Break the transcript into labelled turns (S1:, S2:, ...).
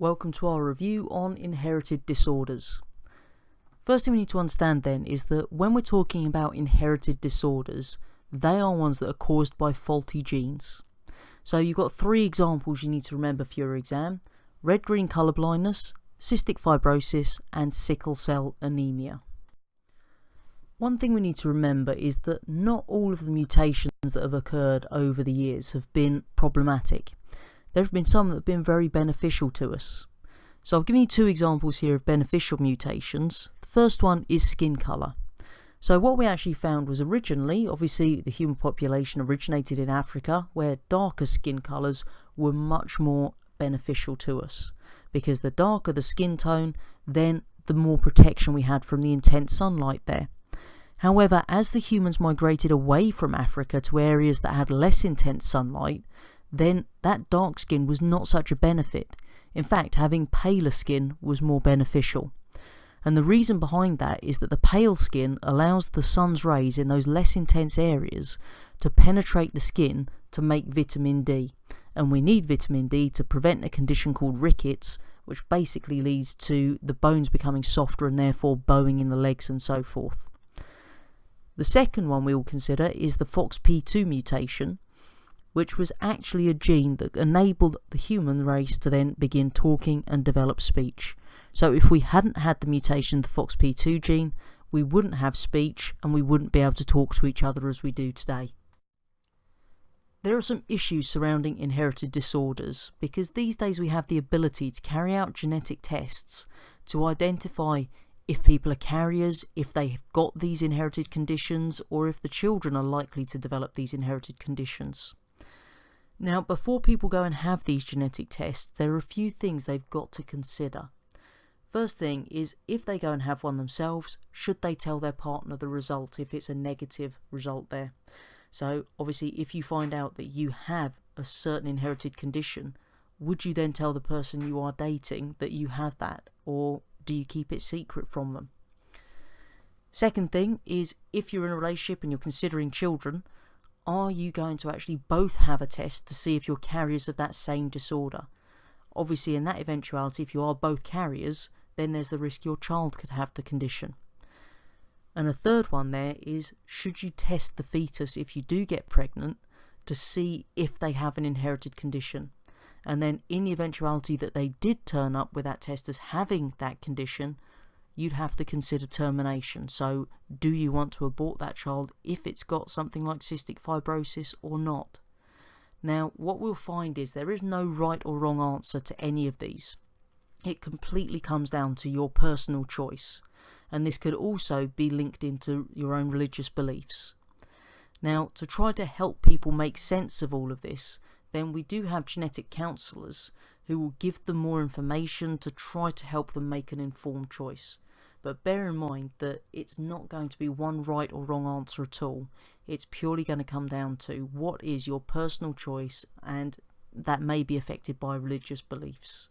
S1: Welcome to our review on inherited disorders. First thing we need to understand then is that when we're talking about inherited disorders, they are ones that are caused by faulty genes. So you've got three examples you need to remember for your exam: red-green colour blindness, cystic fibrosis, and sickle cell anemia. One thing we need to remember is that not all of the mutations that have occurred over the years have been problematic. There have been some that have been very beneficial to us. So I've given you two examples here of beneficial mutations. The first one is skin colour. So what we actually found was originally, obviously the human population originated in Africa, where darker skin colours were much more beneficial to us. Because the darker the skin tone, then the more protection we had from the intense sunlight there. However, as the humans migrated away from Africa to areas that had less intense sunlight, then that dark skin was not such a benefit. In fact, having paler skin was more beneficial. And the reason behind that is that the pale skin allows the sun's rays in those less intense areas to penetrate the skin to make vitamin D. And we need vitamin D to prevent a condition called rickets, which basically leads to the bones becoming softer and therefore bowing in the legs and so forth. The second one we will consider is the P2 mutation, which was actually a gene that enabled the human race to then begin talking and develop speech. So if we hadn't had the mutation, the P2 gene, we wouldn't have speech and we wouldn't be able to talk to each other as we do today. There are some issues surrounding inherited disorders because these days we have the ability to carry out genetic tests to identify if people are carriers, if they've got these inherited conditions, or if the children are likely to develop these inherited conditions. Now, before people go and have these genetic tests, there are a few things they've got to consider. First thing is, if they go and have one themselves, should they tell their partner the result if it's a negative result there? So, obviously, if you find out that you have a certain inherited condition, would you then tell the person you are dating that you have that, or do you keep it secret from them? Second thing is, if you're in a relationship and you're considering children, are you going to actually both have a test to see if you're carriers of that same disorder? Obviously, in that eventuality, if you are both carriers, then there's the risk your child could have the condition. And a third one there is, should you test the fetus if you do get pregnant to see if they have an inherited condition? And then in the eventuality that they did turn up with that test as having that condition, you'd have to consider termination. So do you want to abort that child if it's got something like cystic fibrosis or not? Now, what we'll find is there is no right or wrong answer to any of these. It completely comes down to your personal choice. And this could also be linked into your own religious beliefs. Now, to try to help people make sense of all of this, then we do have genetic counsellors who will give them more information to try to help them make an informed choice. But bear in mind that it's not going to be one right or wrong answer at all. It's purely going to come down to what is your personal choice, and that may be affected by religious beliefs.